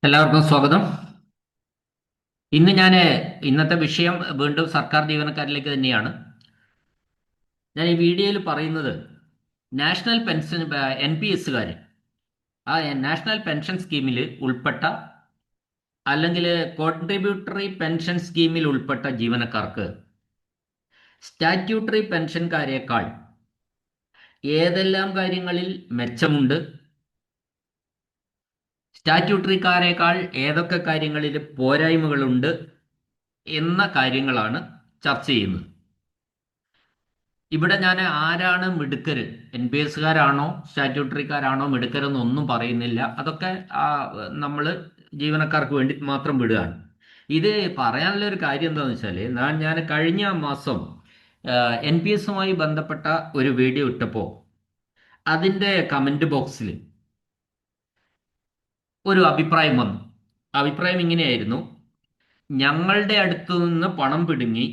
എല്ലാവർക്കും സ്വാഗതം. ഇന്ന് ഞാൻ ഇന്നത്തെ വിഷയം വീണ്ടും സർക്കാർ ജീവനക്കാരിലേക്ക് തന്നെയാണ്. ഞാൻ ഈ വീഡിയോയിൽ പറയുന്നത് നാഷണൽ പെൻഷൻ NPSകാർ ആ നാഷണൽ പെൻഷൻ സ്കീമിൽ ഉൾപ്പെട്ട അല്ലെങ്കിൽ കോൺട്രിബ്യൂട്ടറി പെൻഷൻ സ്കീമിൽ ഉൾപ്പെട്ട ജീവനക്കാർക്ക് സ്റ്റാറ്റ്യൂട്ടറി പെൻഷൻകാരേക്കാൾ ഏതെല്ലാം കാര്യങ്ങളിൽ മെച്ചമുണ്ട്, സ്റ്റാറ്റ്യൂട്ടറിക്കാരേക്കാൾ ഏതൊക്കെ കാര്യങ്ങളിൽ പോരായ്മകളുണ്ട് എന്ന കാര്യങ്ങളാണ് ചർച്ച ചെയ്യുന്നത്. ഇവിടെ ഞാൻ ആരാണ് മിടുക്കര്, NPSകാരാണോ സ്റ്റാറ്റ്യൂട്ടറിക്കാരാണോ മിടുക്കരെന്നൊന്നും പറയുന്നില്ല. അതൊക്കെ നമ്മൾ ജീവനക്കാർക്ക് വേണ്ടി മാത്രം വിടുകയാണ്. ഇത് പറയാനുള്ള ഒരു കാര്യം എന്താണെന്ന് വെച്ചാൽ, ഞാൻ കഴിഞ്ഞ മാസം NPSുമായി ബന്ധപ്പെട്ട ഒരു വീഡിയോ ഇട്ടപ്പോൾ അതിൻ്റെ കമൻറ്റ് ബോക്സിൽ ഒരു അഭിപ്രായം വന്നു. അഭിപ്രായം ഇങ്ങനെയായിരുന്നു: ഞങ്ങളുടെ അടുത്തു നിന്ന് പണം പിടുങ്ങി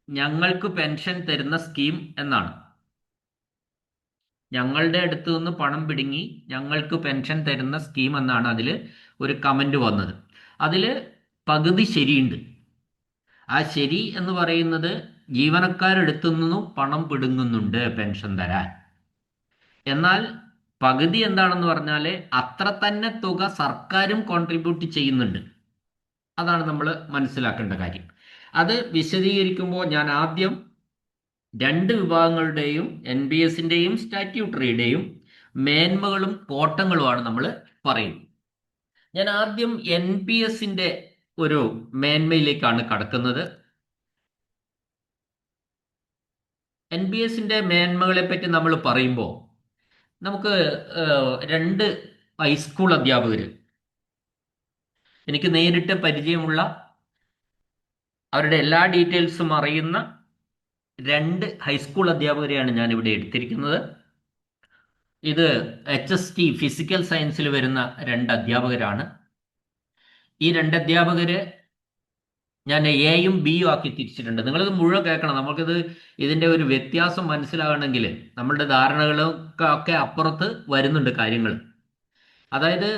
ഞങ്ങൾക്ക് പെൻഷൻ തരുന്ന സ്കീം എന്നാണ്. ഞങ്ങളുടെ അടുത്ത് നിന്ന് പണം പിടുങ്ങി ഞങ്ങൾക്ക് പെൻഷൻ തരുന്ന സ്കീം എന്നാണ് അതിൽ ഒരു കമന്റ് വന്നത്. അതിൽ പകുതി ശരിയുണ്ട്. ആ ശരി എന്ന് പറയുന്നത് ജീവനക്കാരെടുത്തു നിന്നും പണം പിടുങ്ങുന്നുണ്ട് പെൻഷൻ തരാൻ. എന്നാൽ പകുതി എന്താണെന്ന് പറഞ്ഞാൽ അത്ര തന്നെ തുക സർക്കാരും കോൺട്രിബ്യൂട്ട് ചെയ്യുന്നുണ്ട്. അതാണ് നമ്മൾ മനസ്സിലാക്കേണ്ട കാര്യം. അത് വിശദീകരിക്കുമ്പോൾ ഞാൻ ആദ്യം രണ്ട് വിഭാഗങ്ങളുടെയും NPSന്റെയും സ്റ്റാറ്റ്യൂട്ടറിയുടെയും മേന്മകളും കോട്ടങ്ങളുമാണ് നമ്മൾ പറയുന്നത്. ഞാൻ ആദ്യം NPSന്റെ ഒരു മേന്മയിലേക്കാണ് കടക്കുന്നത്. NPSന്റെ മേന്മകളെ പറ്റി നമ്മൾ പറയുമ്പോൾ നമുക്ക് രണ്ട് ഹൈസ്കൂൾ അധ്യാപകർ, എനിക്ക് നേരിട്ട് പരിചയമുള്ള, അവരുടെ എല്ലാ ഡീറ്റെയിൽസും അറിയുന്ന രണ്ട് ഹൈസ്കൂൾ അധ്യാപകരെയാണ് ഞാൻ ഇവിടെ എടുത്തിരിക്കുന്നത്. ഇത് HST ഫിസിക്കൽ സയൻസിൽ വരുന്ന രണ്ട് അധ്യാപകരാണ്. ഈ രണ്ട് അധ്യാപകര് ഞാൻ എയും ബിയും ആക്കി തിരിച്ചിട്ടുണ്ട്. നിങ്ങളിത് മുഴുവൻ കേൾക്കണം. നമുക്കിത് ഇതിന്റെ ഒരു വ്യത്യാസം മനസ്സിലാകണമെങ്കിൽ നമ്മളുടെ ധാരണകളൊക്കെ അപ്പുറത്ത് വരുന്നുണ്ട് കാര്യങ്ങൾ. അതായത്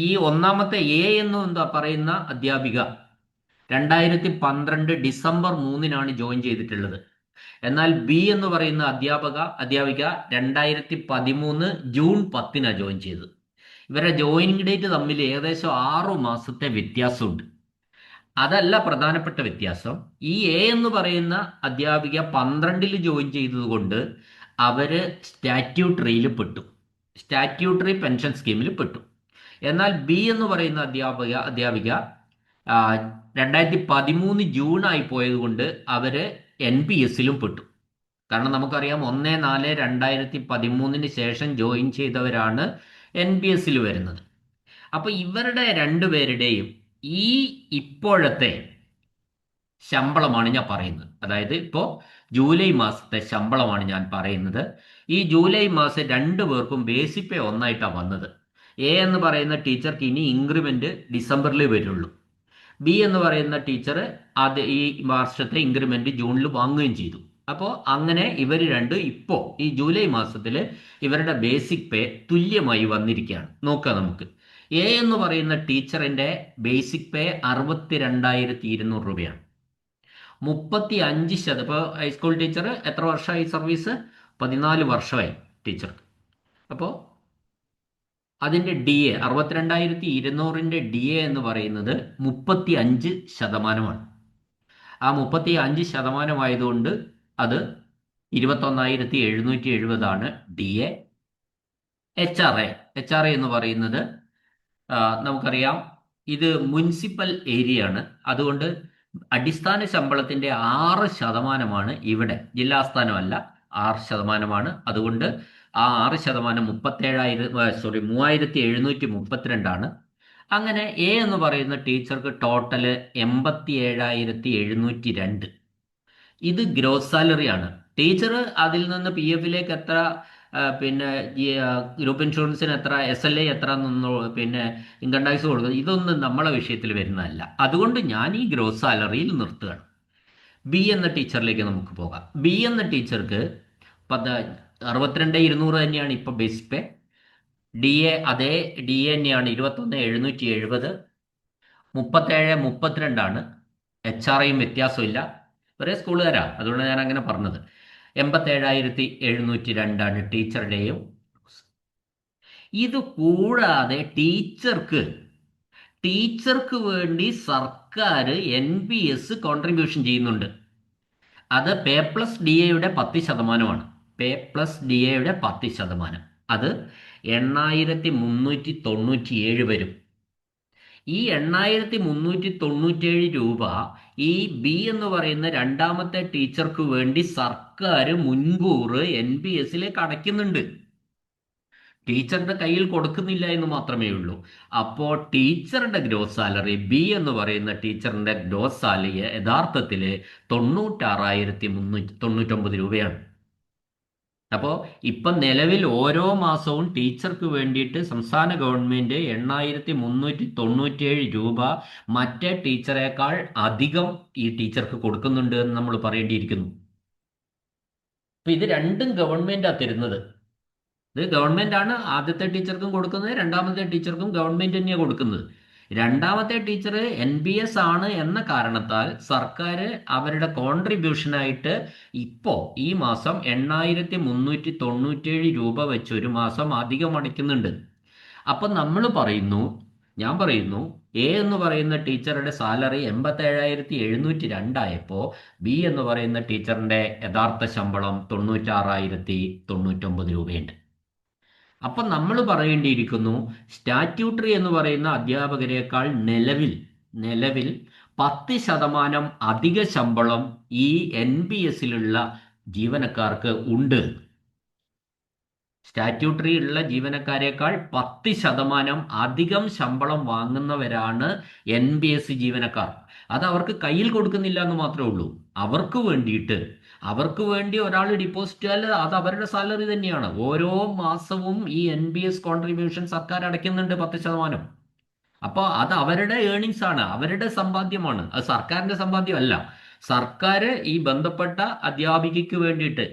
ഈ ഒന്നാമത്തെ എന്ന് എന്താ പറയുന്ന അധ്യാപിക 2012 ഡിസംബർ 3-നാണ് ജോയിൻ ചെയ്തിട്ടുള്ളത്. എന്നാൽ ബി എന്ന് പറയുന്ന അധ്യാപിക 2013 ജൂൺ 10-നാണ് ജോയിൻ ചെയ്തത്. ഇവരുടെ ജോയിനിങ് ഡേറ്റ് തമ്മിൽ ഏകദേശം 6 മാസത്തെ വ്യത്യാസമുണ്ട്. അതല്ല പ്രധാനപ്പെട്ട വ്യത്യാസം. ഈ എന്ന് പറയുന്ന അധ്യാപിക 12-ൽ ജോയിൻ ചെയ്തതുകൊണ്ട് അവര് സ്റ്റാറ്റ്യൂട്ടറിയിൽ പെട്ടു, സ്റ്റാറ്റ്യൂട്ടറി പെൻഷൻ സ്കീമിൽ പെട്ടു. എന്നാൽ ബി എന്ന് പറയുന്ന അധ്യാപിക 2013 ജൂൺ ആയി പോയത് കൊണ്ട് അവര് NPSലും പെട്ടു. കാരണം നമുക്കറിയാം 1/4/2013 ശേഷം ജോയിൻ ചെയ്തവരാണ് NPSൽ വരുന്നത്. അപ്പൊ ഇവരുടെ രണ്ടുപേരുടെയും ഈ ഇപ്പോഴത്തെ ശമ്പളമാണ് ഞാൻ പറയുന്നത്. അതായത് ഇപ്പോൾ ജൂലൈ മാസത്തെ ശമ്പളമാണ് ഞാൻ പറയുന്നത്. ഈ ജൂലൈ മാസം രണ്ടു പേർക്കും ബേസിക് പേ ഒന്നായിട്ടാണ് വന്നത്. എന്ന് പറയുന്ന ടീച്ചർക്ക് ഇനി ഇൻക്രിമെന്റ് ഡിസംബറിൽ വരുള്ളൂ. ബി എന്ന് പറയുന്ന ടീച്ചർ ഈ വർഷത്തെ ഇൻക്രിമെന്റ് ജൂണിൽ വാങ്ങുകയും ചെയ്തു. അപ്പോൾ അങ്ങനെ ഇവർ രണ്ട് ഇപ്പോൾ ഈ ജൂലൈ മാസത്തിൽ ഇവരുടെ ബേസിക് പേ തുല്യമായി വന്നിരിക്കുകയാണ്. നോക്കാം നമുക്ക്. എന്ന് പറയുന്ന ടീച്ചറിന്റെ ബേസിക് പേ 62,200 രൂപയാണ്. 35%. ഇപ്പോൾ ഹൈസ്കൂൾ ടീച്ചർ എത്ര വർഷമായി സർവീസ്? 14 വർഷമായി ടീച്ചർക്ക്. അപ്പോൾ അതിൻ്റെ DA 62,200ന്റെ DA എന്ന് പറയുന്നത് 35%. ആ 35% അത് 21,770 DA. എച്ച് ആർ എ എന്ന് പറയുന്നത് നമുക്കറിയാം, ഇത് മുനിസിപ്പൽ ഏരിയ ആണ്. അതുകൊണ്ട് അടിസ്ഥാന ശമ്പളത്തിന്റെ 6% ഇവിടെ, ജില്ലാസ്ഥാനമല്ല, 6%. അതുകൊണ്ട് ആ 6% 3732. അങ്ങനെ എന്ന് പറയുന്ന ടീച്ചർക്ക് ടോട്ടല് 87,702. ഇത് ഗ്രോസ് സാലറി ആണ്. ടീച്ചർ അതിൽ നിന്ന് PFലേക്ക് എത്ര, പിന്നെ ഗ്രൂപ്പ് ഇൻഷുറൻസിന് എത്ര, SLA എത്ര എന്നൊന്നും, പിന്നെ ഇൻകം ടാക്സ് കൊടുക്കുന്നത്, ഇതൊന്നും നമ്മളെ വിഷയത്തിൽ വരുന്നതല്ല. അതുകൊണ്ട് ഞാൻ ഈ ഗ്രോസ് സാലറിയിൽ നിർത്തുകയാണ്. ബി എന്ന ടീച്ചറിലേക്ക് നമുക്ക് പോകാം. ബി എന്ന ടീച്ചർക്ക് 62,200 തന്നെയാണ് ഇപ്പൊ ബേസിക് പേ. ഡി എ അതേ ഡി എ തന്നെയാണ് 21,770. 37,32 എച്ച് ആർ ഐയും വ്യത്യാസമില്ല. ഒരേ സ്കൂളുകാരാ, അതുകൊണ്ട് ഞാൻ അങ്ങനെ പറഞ്ഞത്. 87,702 ടീച്ചറുടെയും. ഇത് കൂടാതെ ടീച്ചർക്ക് വേണ്ടി സർക്കാർ NPS കോൺട്രിബ്യൂഷൻ ചെയ്യുന്നുണ്ട്. അത് പേ+DA യുടെ 10%. പേ+DA യുടെ 10%. അത് 8,397 വരും. ഈ 8,397 രൂപ ഈ ബി എന്ന് പറയുന്ന രണ്ടാമത്തെ ടീച്ചർക്ക് വേണ്ടി സർക്കാർ മുൻകൂർ NPSലേക്ക് അടയ്ക്കുന്നുണ്ട്. ടീച്ചറുടെ കയ്യിൽ കൊടുക്കുന്നില്ല എന്ന് മാത്രമേ ഉള്ളൂ. അപ്പോൾ ടീച്ചറുടെ ഗ്രോസ് സാലറി, ബി എന്ന് പറയുന്ന ടീച്ചറിന്റെ ഗ്രോസ് സാലറി യഥാർത്ഥത്തിൽ 96,399 രൂപയാണ്. അപ്പോൾ ഇപ്പം നിലവിൽ ഓരോ മാസവും ടീച്ചർക്ക് വേണ്ടിയിട്ട് സംസ്ഥാന ഗവൺമെന്റ് 8,397 രൂപ മറ്റേ ടീച്ചറേക്കാൾ അധികം ഈ ടീച്ചർക്ക് കൊടുക്കുന്നുണ്ട് എന്ന് നമ്മൾ പറയേണ്ടിയിരിക്കുന്നു. അപ്പൊ ഇത് രണ്ടും ഗവൺമെന്റാ തരുന്നത്. ഇത് ഗവൺമെന്റ് ആണ് ആദ്യത്തെ ടീച്ചർക്കും കൊടുക്കുന്നത്, രണ്ടാമത്തെ ടീച്ചർക്കും ഗവൺമെന്റ് തന്നെയാണ് കൊടുക്കുന്നത്. രണ്ടാമത്തെ ടീച്ചർ NPS ആണ് എന്ന കാരണത്താൽ സർക്കാർ അവരുടെ കോൺട്രിബ്യൂഷനായിട്ട് ഇപ്പോ ഈ മാസം 8,397 രൂപ വെച്ച് ഒരു മാസം അധികം അടയ്ക്കുന്നുണ്ട്. അപ്പൊ ഞാൻ പറയുന്നു എ എന്ന് പറയുന്ന ടീച്ചറുടെ സാലറി 87,702 ആയപ്പോ ബി എന്ന് പറയുന്ന ടീച്ചറിന്റെ യഥാർത്ഥ ശമ്പളം 96,099 രൂപയുണ്ട്. അപ്പൊ നമ്മൾ പറയേണ്ടിയിരിക്കുന്നു, സ്റ്റാറ്റ്യൂട്ടറി എന്ന് പറയുന്ന അധ്യാപകരെക്കാൾ നിലവിൽ 10% അധിക ശമ്പളം ഈ NPSലുള്ള ജീവനക്കാർക്ക് ഉണ്ട്. സ്റ്റാറ്റ്യൂട്ടറി ഉള്ള ജീവനക്കാരേക്കാൾ 10% അധികം ശമ്പളം വാങ്ങുന്നവരാണ് NPS ജീവനക്കാർ. അത് അവർക്ക് കയ്യിൽ കൊടുക്കുന്നില്ല എന്ന് മാത്രമേ ഉള്ളൂ. അവർക്ക് വേണ്ടി ഒരാൾ ഡിപ്പോസിറ്റ് ചെയ്താൽ അത് അവരുടെ സാലറി തന്നെയാണ്. ഓരോ മാസവും ഈ NPS കോൺട്രിബ്യൂഷൻ സർക്കാർ അടയ്ക്കുന്നുണ്ട് 10%. അപ്പോൾ അത് അവരുടെ ഏണിങ്സ് ആണ്, അവരുടെ സമ്പാദ്യമാണ്. അത് സർക്കാരിന്റെ സമ്പാദ്യമല്ല. സർക്കാർ ഈ ബന്ധപ്പെട്ട അധ്യാപികയ്ക്ക് വേണ്ടിയിട്ട്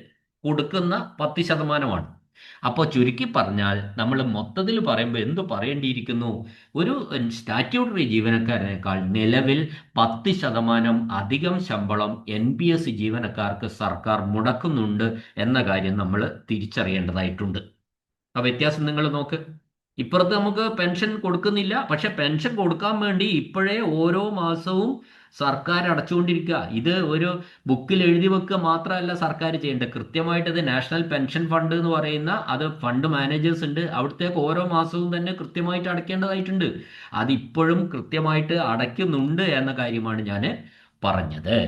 കൊടുക്കുന്ന 10%. അപ്പോൾ ചുരുക്കി പറഞ്ഞാൽ നമ്മൾ മൊത്തത്തിൽ പറയുമ്പോൾ എന്തു പറയേണ്ടിയിരിക്കുന്നു? ഒരു സ്റ്റാറ്റ്യൂട്ടറി ജീവനക്കാരനേക്കാൾ നിലവിൽ 10% അധികം ശമ്പളം NPS ജീവനക്കാർക്ക് സർക്കാർ മുടക്കുന്നുണ്ട് എന്ന കാര്യം നമ്മൾ തിരിച്ചറിയേണ്ടതായിട്ടുണ്ട്. ആ വ്യത്യാസം നിങ്ങൾ നോക്ക്. ഇപ്പുറത്ത് നമുക്ക് പെൻഷൻ കൊടുക്കുന്നില്ല, പക്ഷെ പെൻഷൻ കൊടുക്കാൻ വേണ്ടി ഇപ്പോഴേ ഓരോ മാസവും സർക്കാർ അടച്ചുകൊണ്ടിരിക്കുക. ഇത് ഒരു ബുക്കിൽ എഴുതി വെക്കുക മാത്രമല്ല സർക്കാർ ചെയ്യേണ്ടത്. കൃത്യമായിട്ട് ഇത് നാഷണൽ പെൻഷൻ ഫണ്ട് എന്ന് പറയുന്ന അത് ഫണ്ട് മാനേജേഴ്സ് ഉണ്ട്, അവിടത്തേക്ക് ഓരോ മാസവും തന്നെ കൃത്യമായിട്ട് അടയ്ക്കേണ്ടതായിട്ടുണ്ട്. അതിപ്പോഴും കൃത്യമായിട്ട് അടയ്ക്കുന്നുണ്ട് എന്ന കാര്യമാണ് ഞാൻ പറഞ്ഞത്.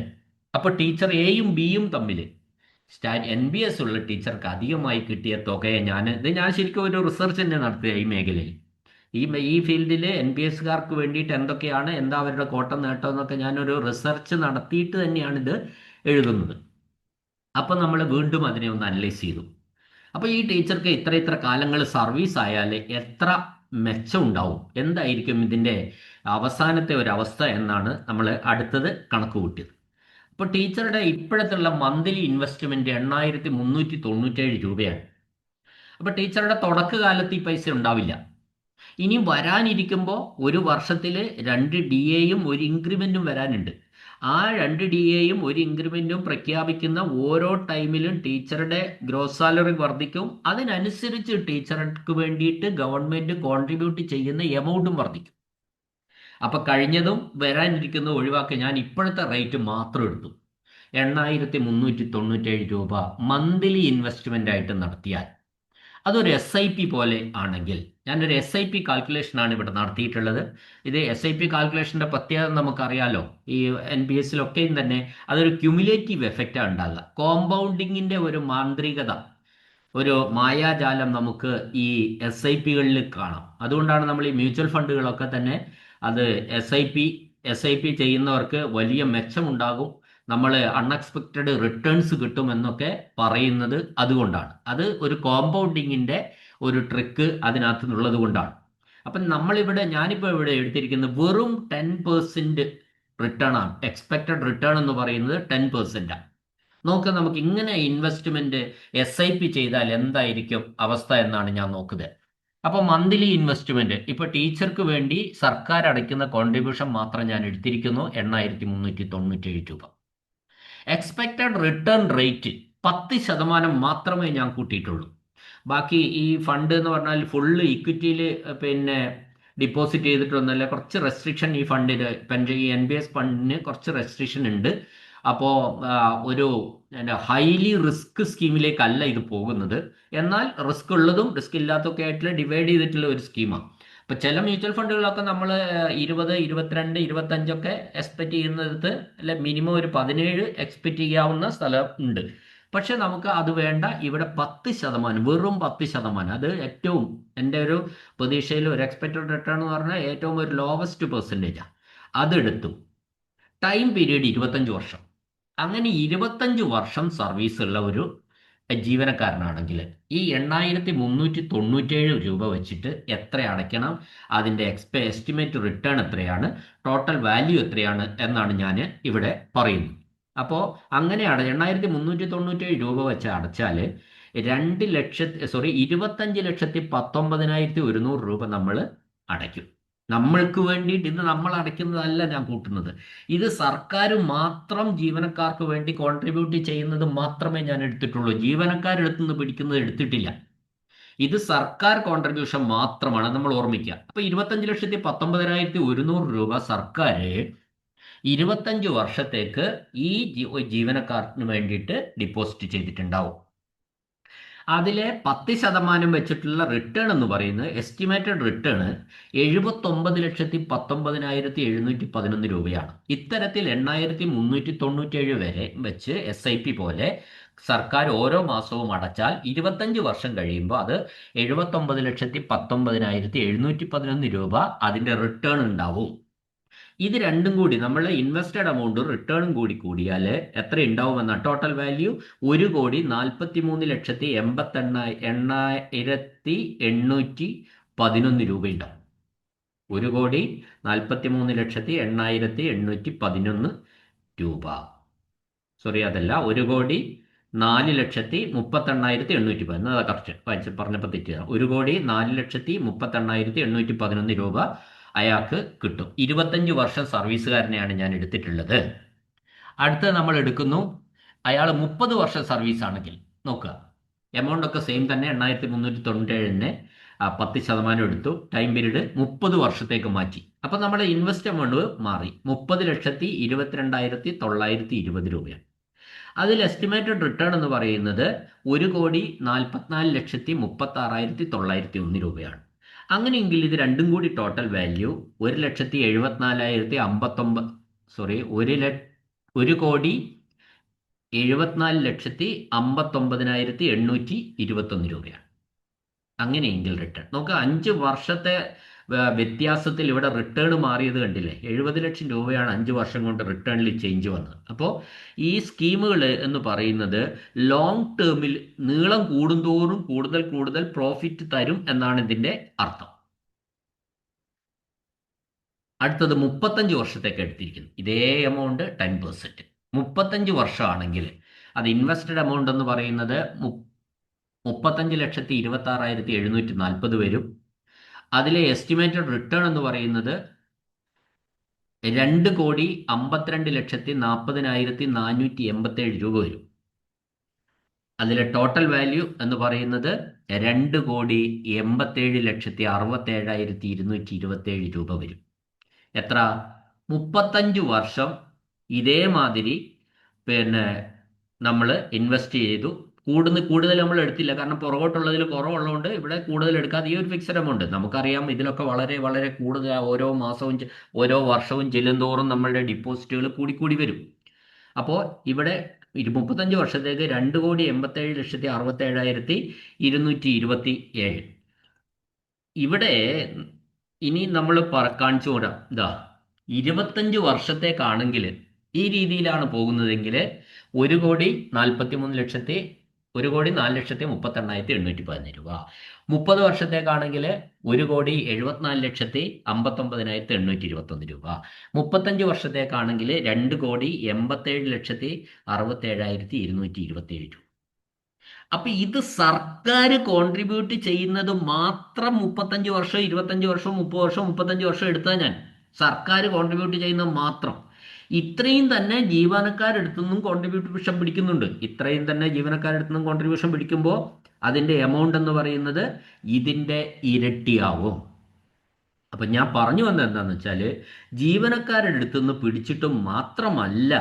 അപ്പൊ ടീച്ചർ എയും ബിയും തമ്മിൽ NPS ഉള്ള ടീച്ചർക്ക് അധികമായി കിട്ടിയ തുകയെ ഞാൻ ശരിക്കും ഒരു റിസർച്ച് തന്നെ നടത്തിയ ഈ മേഖലയിൽ. ഈ ഫീൽഡിൽ NPSകാർക്ക് വേണ്ടിയിട്ട് എന്താ അവരുടെ കോട്ടം നേട്ടം എന്നൊക്കെ ഞാനൊരു റിസർച്ച് നടത്തിയിട്ട് തന്നെയാണ് ഇത് എഴുതുന്നത്. അപ്പം നമ്മൾ വീണ്ടും അതിനെ ഒന്ന് അനലൈസ് ചെയ്തു. അപ്പോൾ ഈ ടീച്ചർക്ക് ഇത്ര കാലങ്ങൾ സർവീസ് ആയാൽ എത്ര മെച്ചം ഉണ്ടാവും, എന്തായിരിക്കും ഇതിൻ്റെ അവസാനത്തെ ഒരു അവസ്ഥ എന്നാണ് നമ്മൾ അടുത്തത് കണക്ക് കൂട്ടിയത്. ഇപ്പോൾ ടീച്ചറുടെ ഇപ്പോഴത്തുള്ള മന്ത്ലി ഇൻവെസ്റ്റ്മെന്റ് 8,397 രൂപയാണ്. അപ്പോൾ ടീച്ചറുടെ തുടക്കകാലത്ത് ഈ പൈസ ഉണ്ടാവില്ല. ഇനി വരാനിരിക്കുമ്പോൾ ഒരു വർഷത്തിൽ 2 DAയും 1 ഇൻക്രിമെന്റും വരാനുണ്ട്. ആ 2 DAയും 1 ഇൻക്രിമെന്റും പ്രഖ്യാപിക്കുന്ന ഓരോ ടൈമിലും ടീച്ചറുടെ ഗ്രോസ് സാലറി വർദ്ധിക്കും. അതിനനുസരിച്ച് ടീച്ചർക്ക് വേണ്ടിയിട്ട് ഗവൺമെന്റ് കോൺട്രിബ്യൂട്ട് ചെയ്യുന്ന എമൗണ്ടും വർദ്ധിക്കും. അപ്പൊ കഴിഞ്ഞതും വരാനിരിക്കുന്നതും ഒഴിവാക്കി ഞാൻ ഇപ്പോഴത്തെ റേറ്റ് മാത്രം എടുത്തു. 8,397 രൂപ മന്ത്ലി ഇൻവെസ്റ്റ്മെന്റ് ആയിട്ട് നടത്തിയാൽ അതൊരു SIP പോലെ ആണെങ്കിൽ, ഞാനൊരു SIP കാൽക്കുലേഷനാണ് ഇവിടെ നടത്തിയിട്ടുള്ളത്. ഇത് SIP കാൽക്കുലേഷന്റെ പ്രത്യേകത നമുക്കറിയാലോ. ഈ NPSലൊക്കെയും തന്നെ അതൊരു ക്യുമുലേറ്റീവ് എഫക്റ്റാണ് ഉണ്ടാകുക. കോമ്പൗണ്ടിങ്ങിന്റെ ഒരു മാന്ത്രികത, ഒരു മായാജാലം നമുക്ക് ഈ SIPകളിൽ കാണാം. അതുകൊണ്ടാണ് നമ്മൾ ഈ മ്യൂച്വൽ ഫണ്ടുകളൊക്കെ തന്നെ അത് SIP ചെയ്യുന്നവർക്ക് വലിയ മെച്ചമുണ്ടാകും, നമ്മൾ അൺഎക്സ്പെക്റ്റഡ് റിട്ടേൺസ് കിട്ടുമെന്നൊക്കെ പറയുന്നത് അതുകൊണ്ടാണ്. അത് ഒരു കോമ്പൗണ്ടിങ്ങിന്റെ ഒരു ട്രിക്ക് അതിനകത്തുള്ളത് കൊണ്ടാണ്. അപ്പം ഞാനിപ്പോൾ ഇവിടെ എടുത്തിരിക്കുന്നത് വെറും 10% റിട്ടേൺ ആണ്. എക്സ്പെക്റ്റഡ് റിട്ടേൺ എന്ന് പറയുന്നത് 10%. നമുക്ക് ഇങ്ങനെ ഇൻവെസ്റ്റ്മെന്റ് SIP ചെയ്താൽ എന്തായിരിക്കും അവസ്ഥ എന്നാണ് ഞാൻ നോക്കുന്നത്. അപ്പോൾ മന്ത്ലി ഇൻവെസ്റ്റ്മെന്റ് ഇപ്പോൾ ടീച്ചർക്ക് വേണ്ടി സർക്കാർ അടയ്ക്കുന്ന കോൺട്രിബ്യൂഷൻ മാത്രം ഞാൻ എടുത്തിരിക്കുന്നു 8,397 രൂപ. എക്സ്പെക്റ്റഡ് റിട്ടേൺ റേറ്റ് 10% മാത്രമേ ഞാൻ കൂട്ടിയിട്ടുള്ളൂ. ബാക്കി ഈ ഫണ്ട് എന്ന് പറഞ്ഞാൽ ഫുള്ള് ഇക്വിറ്റിയിൽ പിന്നെ ഡിപ്പോസിറ്റ് ചെയ്തിട്ടൊന്നുമല്ല. കുറച്ച് റെസ്ട്രിക്ഷൻ ഈ ഫണ്ടിന് പെൻഷൻ ഈ NPS ഫണ്ടിന് കുറച്ച് റെസ്ട്രിക്ഷൻ ഉണ്ട്. അപ്പോൾ ഒരു ഹൈലി റിസ്ക് സ്കീമിലേക്കല്ല ഇത് പോകുന്നത്. എന്നാൽ റിസ്ക് ഉള്ളതും റിസ്ക് ഇല്ലാത്തതൊക്കെ ആയിട്ടുള്ള ഡിവൈഡ് ചെയ്തിട്ടുള്ള ഒരു സ്കീമാണ്. ഇപ്പം ചില മ്യൂച്വൽ ഫണ്ടുകളൊക്കെ നമ്മൾ 20, 22, 25 എക്സ്പെക്ട് ചെയ്യുന്നത് അല്ലെ, മിനിമം ഒരു 17 എക്സ്പെക്ട് ചെയ്യാവുന്ന സ്ഥലം ഉണ്ട്. പക്ഷെ നമുക്ക് അത് വേണ്ട. ഇവിടെ 10%, വെറും 10%, അത് ഏറ്റവും എൻ്റെ ഒരു പ്രതീക്ഷയിൽ ഒരു എക്സ്പെക്റ്റഡ് റിട്ടേൺ എന്ന് പറഞ്ഞാൽ ഏറ്റവും ഒരു ലോവസ്റ്റ് പെർസെൻറ്റേജാണ്. അതെടുത്തു. ടൈം പീരീഡ് 25 വർഷം. അങ്ങനെ 25 വർഷം സർവീസ് ഉള്ള ഒരു ജീവനക്കാരനാണെങ്കിൽ ഈ 8,397 രൂപ വെച്ചിട്ട് എത്ര അടയ്ക്കണം, അതിൻ്റെ എസ്റ്റിമേറ്റ് റിട്ടേൺ എത്രയാണ്, ടോട്ടൽ വാല്യൂ എത്രയാണ് എന്നാണ് ഞാൻ ഇവിടെ പറയുന്നത്. അപ്പോൾ അങ്ങനെയാണ് 8,397 രൂപ വെച്ച് അടച്ചാൽ 25,19,100 രൂപ നമ്മൾ അടയ്ക്കും. നമ്മൾക്ക് വേണ്ടിയിട്ട് ഇത് നമ്മൾ അടയ്ക്കുന്നതല്ല ഞാൻ കൂട്ടുന്നത്. ഇത് സർക്കാർ മാത്രം ജീവനക്കാർക്ക് വേണ്ടി കോൺട്രിബ്യൂട്ട് ചെയ്യുന്നത് മാത്രമേ ഞാൻ എടുത്തിട്ടുള്ളൂ. ജീവനക്കാരെടുത്തുനിന്ന് പിടിക്കുന്നത് എടുത്തിട്ടില്ല. ഇത് സർക്കാർ കോൺട്രിബ്യൂഷൻ മാത്രമാണ്, നമ്മൾ ഓർമ്മിക്കുക. അപ്പൊ 25,19,100 രൂപ സർക്കാർ 25 വർഷത്തേക്ക് ഈ ജീവനക്കാരന് വേണ്ടിയിട്ട് ഡിപ്പോസിറ്റ് ചെയ്തിട്ടുണ്ടാവും. അതിലെ 10% വെച്ചിട്ടുള്ള റിട്ടേൺ എന്ന് പറയുന്നത് എസ്റ്റിമേറ്റഡ് റിട്ടേൺ 79,19,711 രൂപയാണ്. ഇത്തരത്തിൽ 8,397 വരെ വെച്ച് SIP പോലെ സർക്കാർ ഓരോ മാസവും അടച്ചാൽ 25 വർഷം കഴിയുമ്പോൾ അത് 79,19,711 രൂപ അതിൻ്റെ റിട്ടേൺ ഉണ്ടാവും. ഇത് രണ്ടും കൂടി നമ്മൾ ഇൻവെസ്റ്റഡ് എമൗണ്ടും റിട്ടേണും കൂടി കൂടിയാൽ എത്ര ഉണ്ടാവുമെന്ന ടോട്ടൽ വാല്യൂ 1,43,80,811 രൂപ ഉണ്ടാവും. 1,43,80,811 രൂപ. സോറി, അതല്ല, 1,04,38,810. അതാ കറക്റ്റ് പറഞ്ഞപ്പോൾ തെറ്റിയതാണ്. 1,04,38,811 രൂപ അയാൾക്ക് കിട്ടും. 25 വർഷം സർവീസുകാരനെയാണ് ഞാൻ എടുത്തിട്ടുള്ളത്. അടുത്തത് നമ്മൾ എടുക്കുന്നു, അയാൾ 30 വർഷം സർവീസ് ആണെങ്കിൽ നോക്കുക. എമൗണ്ട് ഒക്കെ സെയിം തന്നെ. 8,397 10% എടുത്തു. ടൈം പീരീഡ് 30 വർഷത്തേക്ക് മാറ്റി. അപ്പം നമ്മുടെ ഇൻവെസ്റ്റ് എമൗണ്ട് മാറി. 30,22,920 രൂപയാണ്. അതിൽ എസ്റ്റിമേറ്റഡ് റിട്ടേൺ എന്ന് പറയുന്നത് 1,44,36,901 രൂപയാണ്. അങ്ങനെയെങ്കിൽ ഇത് രണ്ടും കൂടി ടോട്ടൽ വാല്യൂ 1,74,54,821 രൂപയാണ്. അങ്ങനെയെങ്കിൽ റിട്ടേൺ നോക്കുക. 5 വർഷത്തെ വ്യത്യാസത്തിൽ ഇവിടെ റിട്ടേൺ മാറിയത് കണ്ടില്ലേ? 70 ലക്ഷം രൂപയാണ് 5 വർഷം കൊണ്ട് റിട്ടേണിൽ ചേഞ്ച് വന്നത്. അപ്പോൾ ഈ സ്കീമുകൾ എന്ന് പറയുന്നത് ലോങ് ടേമിൽ നീളം കൂടുന്തോറും കൂടുതൽ കൂടുതൽ പ്രോഫിറ്റ് തരും എന്നാണ് ഇതിൻ്റെ അർത്ഥം. അടുത്തത് 35 വർഷത്തേക്ക് എടുത്തിരിക്കുന്നു. ഇതേ എമൗണ്ട് 10%. 35 വർഷമാണെങ്കിൽ അത് ഇൻവെസ്റ്റഡ് എമൗണ്ട് എന്ന് പറയുന്നത് 35,26,740 വരും. അതിലെ എസ്റ്റിമേറ്റഡ് റിട്ടേൺ എന്ന് പറയുന്നത് 2,52,40,487 രൂപ വരും. അതിലെ ടോട്ടൽ വാല്യൂ എന്ന് പറയുന്നത് 2,87,67,227 രൂപ വരും. എത്ര? 35 വർഷം ഇതേമാതിരി നമ്മൾ ഇൻവെസ്റ്റ് ചെയ്തു. കൂടുതൽ നമ്മൾ എടുത്തില്ല, കാരണം പുറകോട്ടുള്ളതിൽ കുറവുള്ളതുകൊണ്ട് ഇവിടെ കൂടുതൽ എടുക്കാതെ ഈ ഒരു ഫിക്സഡ് എമൗണ്ട്. നമുക്കറിയാം ഇതിലൊക്കെ വളരെ വളരെ കൂടുതൽ ഓരോ മാസവും ഓരോ വർഷവും ചെല്ലുന്തോറും നമ്മളുടെ ഡിപ്പോസിറ്റുകൾ കൂടിക്കൂടി വരും. അപ്പോൾ ഇവിടെ 35 വർഷത്തേക്ക് 2,87,67,227. ഇവിടെ ഇനി നമ്മൾ കാണിച്ചു കൂടാം. ഇതാ 25 വർഷത്തേക്കാണെങ്കിൽ ഈ രീതിയിലാണ് പോകുന്നതെങ്കിൽ 1,04,33,811 രൂപ. 30 വർഷത്തേക്കാണെങ്കിൽ 1,74,59,821 രൂപ. 35 വർഷത്തേക്കാണെങ്കിൽ 2,87,67,227 രൂപ. അപ്പൊ ഇത് സർക്കാർ കോൺട്രിബ്യൂട്ട് ചെയ്യുന്നത് മാത്രം 35 വർഷം 25 വർഷം 30 വർഷം 35 വർഷം എടുത്താൽ ഞാൻ സർക്കാർ കോൺട്രിബ്യൂട്ട് ചെയ്യുന്നത് മാത്രം ഇത്രയും തന്നെ ജീവനക്കാരെടുത്തു നിന്നും കോൺട്രിബ്യൂഷൻ പിടിക്കുന്നുണ്ട്. ഇത്രയും തന്നെ ജീവനക്കാരെടുത്തു നിന്നും കോൺട്രിബ്യൂഷൻ പിടിക്കുമ്പോൾ അതിന്റെ എമൗണ്ട് എന്ന് പറയുന്നത് ഇതിന്റെ ഇരട്ടിയാവും. അപ്പൊ ഞാൻ പറഞ്ഞു വന്നത് എന്താന്ന് വെച്ചാല് ജീവനക്കാരുടെ അടുത്തുനിന്ന് പിടിച്ചിട്ട് മാത്രമല്ല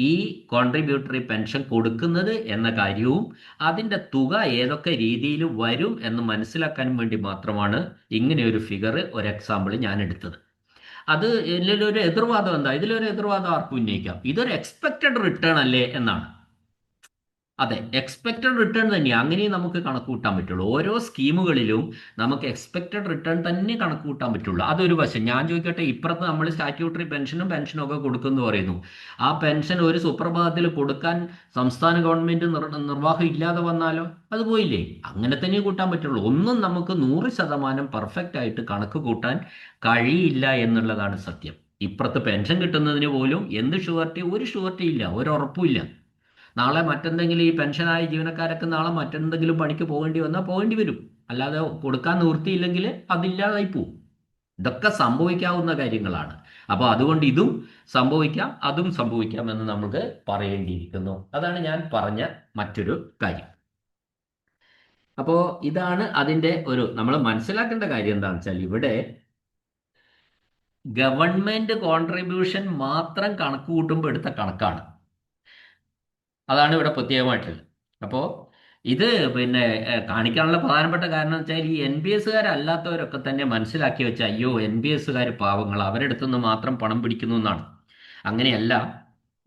ഈ കോൺട്രിബ്യൂട്ടറി പെൻഷൻ കൊടുക്കുന്നത് എന്ന കാര്യവും അതിന്റെ തുക ഏതൊക്കെ രീതിയിൽ വരും എന്ന് മനസ്സിലാക്കാൻ വേണ്ടി മാത്രമാണ് ഇങ്ങനെ ഒരു ഫിഗർ ഒരു എക്സാമ്പിൾ ഞാൻ എടുത്തത്. അത് ഇതിലൊരു എതിർവാദം എന്താ? ഇതിലൊരു എതിർവാദം ആർക്കും ഉന്നയിക്കാം. ഇതൊരു എക്സ്പെക്റ്റഡ് റിട്ടേൺ അല്ലേ എന്നാണ്. അതെ, എക്സ്പെക്റ്റഡ് റിട്ടേൺ തന്നെയാണ്. അങ്ങനെയും നമുക്ക് കണക്ക് കൂട്ടാൻ പറ്റുള്ളൂ. ഓരോ സ്കീമുകളിലും നമുക്ക് എക്സ്പെക്റ്റഡ് റിട്ടേൺ തന്നെ കണക്ക് കൂട്ടാൻ പറ്റുള്ളൂ. അതൊരു വശം. ഞാൻ ചോദിക്കട്ടെ, ഇപ്പുറത്ത് നമ്മൾ സ്റ്റാറ്റ്യൂട്ടറി പെൻഷനും ഒക്കെ കൊടുക്കുന്നു പറയുന്നു. ആ പെൻഷൻ ഒരു സുപ്രഭാതത്തിൽ കൊടുക്കാൻ സംസ്ഥാന ഗവൺമെന്റ് നിർവാഹം ഇല്ലാതെ വന്നാലോ? അത് പോയില്ലേ? അങ്ങനെ തന്നെ കൂട്ടാൻ പറ്റുള്ളൂ. ഒന്നും നമുക്ക് 100% പെർഫെക്റ്റ് ആയിട്ട് കണക്ക് കൂട്ടാൻ കഴിയില്ല എന്നുള്ളതാണ് സത്യം. ഇപ്പുറത്ത് പെൻഷൻ കിട്ടുന്നതിന് പോലും എന്ത് ഷുവർട്ടി? ഒരു ഷുവർട്ടി ഇല്ല, ഒരു ഉറപ്പുമില്ല. നാളെ മറ്റെന്തെങ്കിലും ഈ പെൻഷനായ ജീവനക്കാരൊക്കെ നാളെ മറ്റെന്തെങ്കിലും പണിക്ക് പോകേണ്ടി വന്നാൽ പോകേണ്ടി വരും. അല്ലാതെ കൊടുക്കാൻ നിവൃത്തിയില്ലെങ്കിൽ അതില്ലാതായി പോവും. ഇതൊക്കെ സംഭവിക്കാവുന്ന കാര്യങ്ങളാണ്. അപ്പോൾ അതുകൊണ്ട് ഇതും സംഭവിക്കാം അതും സംഭവിക്കാം എന്ന് നമുക്ക് പറയേണ്ടിയിരിക്കുന്നു. അതാണ് ഞാൻ പറഞ്ഞ മറ്റൊരു കാര്യം. അപ്പോൾ ഇതാണ് അതിൻ്റെ നമ്മൾ മനസ്സിലാക്കേണ്ട കാര്യം എന്താണെന്ന് വെച്ചാൽ ഇവിടെ ഗവൺമെന്റ് കോൺട്രിബ്യൂഷൻ മാത്രം കണക്ക് കൂട്ടുമ്പോൾ എടുത്ത കണക്കാണ്. അതാണ് ഇവിടെ പ്രത്യേകമായിട്ടുള്ളത്. അപ്പോൾ ഇത് പിന്നെ കാണിക്കാനുള്ള പ്രധാനപ്പെട്ട കാരണം എന്ന് വെച്ചാൽ ഈ എൻ പി എസ്സുകാരല്ലാത്തവരൊക്കെ തന്നെ മനസ്സിലാക്കി വെച്ച അയ്യോ എൻ പി എസ്സുകാർ പാവങ്ങൾ അവരുടെ അടുത്തുനിന്ന് മാത്രം പണം പിടിക്കുന്നു എന്നാണ്. അങ്ങനെയല്ല.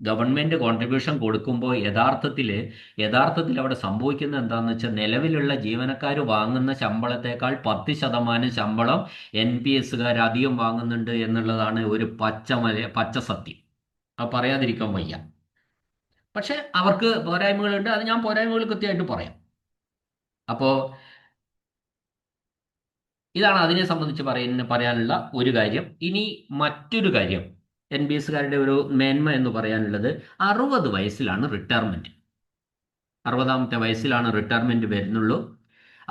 ഗവൺമെന്റ് കോൺട്രിബ്യൂഷൻ കൊടുക്കുമ്പോൾ യഥാർത്ഥത്തിൽ അവിടെ സംഭവിക്കുന്നത് എന്താണെന്ന് വെച്ചാൽ നിലവിലുള്ള ജീവനക്കാർ വാങ്ങുന്ന ശമ്പളത്തെക്കാൾ 10% ശമ്പളം എൻ പി എസ്സുകാർ അധികം വാങ്ങുന്നുണ്ട് എന്നുള്ളതാണ് ഒരു പച്ച സത്യം. അത് പറയാതിരിക്കാൻ വയ്യ. പക്ഷെ അവർക്ക് പോരായ്മകളുണ്ട്. അത് ഞാൻ പോരായ്മകൾ കൃത്യമായിട്ട് പറയാം. അപ്പോൾ ഇതാണ് അതിനെ സംബന്ധിച്ച് പറയാനുള്ള ഒരു കാര്യം. ഇനി മറ്റൊരു കാര്യം, എൻ ബി എസ്സുകാരുടെ ഒരു മേന്മ എന്ന് പറയാനുള്ളത് 60 വയസ്സിലാണ് റിട്ടയർമെന്റ്. 60ാമത്തെ വയസ്സിലാണ് റിട്ടയർമെന്റ് വരുന്നുള്ളൂ.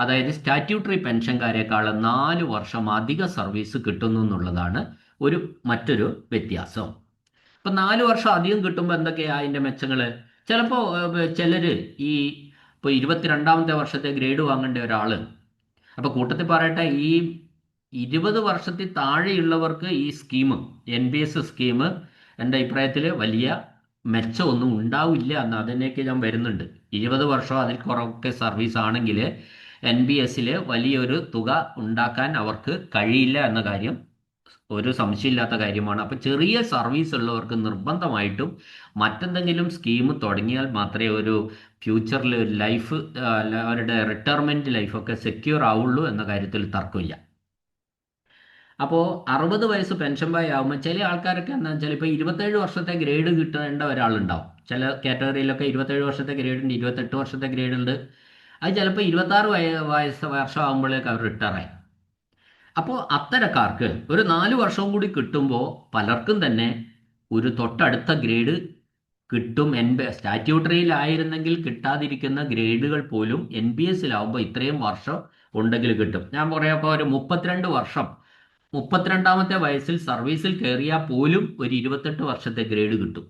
അതായത് സ്റ്റാറ്റ്യൂട്ടറി പെൻഷൻകാരെക്കാൾ 4 വർഷം അധിക സർവീസ് കിട്ടുന്നു എന്നുള്ളതാണ് മറ്റൊരു വ്യത്യാസം. ഇപ്പൊ 4 വർഷം അധികം കിട്ടുമ്പോൾ എന്തൊക്കെയാ അതിന്റെ മെച്ചങ്ങള്? ചിലപ്പോ ചിലര് ഇപ്പൊ 22ാമത്തെ വർഷത്തെ ഗ്രേഡ് വാങ്ങേണ്ട ഒരാള്, അപ്പൊ കൂട്ടത്തിൽ പറയട്ടെ, ഈ 20 വർഷത്തിൽ താഴെയുള്ളവർക്ക് ഈ സ്കീം, NPS സ്കീം എൻ്റെ അഭിപ്രായത്തിൽ വലിയ മെച്ചമൊന്നും ഉണ്ടാവില്ല എന്ന് അതിനേക്ക് ഞാൻ വരുന്നുണ്ട്. 20 വർഷം അതിൽ കുറവൊക്കെ സർവീസ് ആണെങ്കിൽ NPS വലിയൊരു തുക ഉണ്ടാക്കാൻ അവർക്ക് കഴിയില്ല എന്ന കാര്യം ഒരു സംശയമില്ലാത്ത കാര്യമാണ്. അപ്പം ചെറിയ സർവീസ് ഉള്ളവർക്ക് നിർബന്ധമായിട്ടും മറ്റെന്തെങ്കിലും സ്കീം തുടങ്ങിയാൽ മാത്രമേ ഒരു ഫ്യൂച്ചറിൽ ഒരു ലൈഫ്, അവരുടെ റിട്ടയർമെന്റ് ലൈഫൊക്കെ സെക്യൂർ ആവുള്ളൂ എന്ന കാര്യത്തിൽ തർക്കമില്ല. അപ്പോൾ 60 വയസ്സ് പെൻഷൻ പ്രായം ആകുമ്പോൾ ചില ആൾക്കാരൊക്കെ എന്താണെന്ന് വെച്ചാൽ ഇപ്പോൾ 27 വർഷത്തെ ഗ്രേഡ് കിട്ടേണ്ട ഒരാളുണ്ടാവും. ചില കാറ്റഗറിയിലൊക്കെ 27 വർഷത്തെ ഗ്രേഡ് ഉണ്ട്, 28 വർഷത്തെ ഗ്രേഡ് ഉണ്ട്. അത് ചിലപ്പോൾ 26 വർഷം ആകുമ്പോഴേക്ക് അവർ റിട്ടയർ ആയി. അപ്പോൾ അത്തരക്കാർക്ക് ഒരു 4 വർഷവും കൂടി കിട്ടുമ്പോൾ പലർക്കും തന്നെ ഒരു തൊട്ടടുത്ത ഗ്രേഡ് കിട്ടും. സ്റ്റാറ്റ്യൂട്ടറിയിലായിരുന്നെങ്കിൽ കിട്ടാതിരിക്കുന്ന ഗ്രേഡുകൾ പോലും NPS-ലാവുമ്പോൾ ഇത്രയും വർഷം ഉണ്ടെങ്കിൽ കിട്ടും. ഞാൻ പറയുമ്പോൾ ഒരു 32 വർഷം, 32ാമത്തെ വയസ്സിൽ സർവീസിൽ കയറിയാൽ പോലും ഒരു 28 വർഷത്തെ ഗ്രേഡ് കിട്ടും.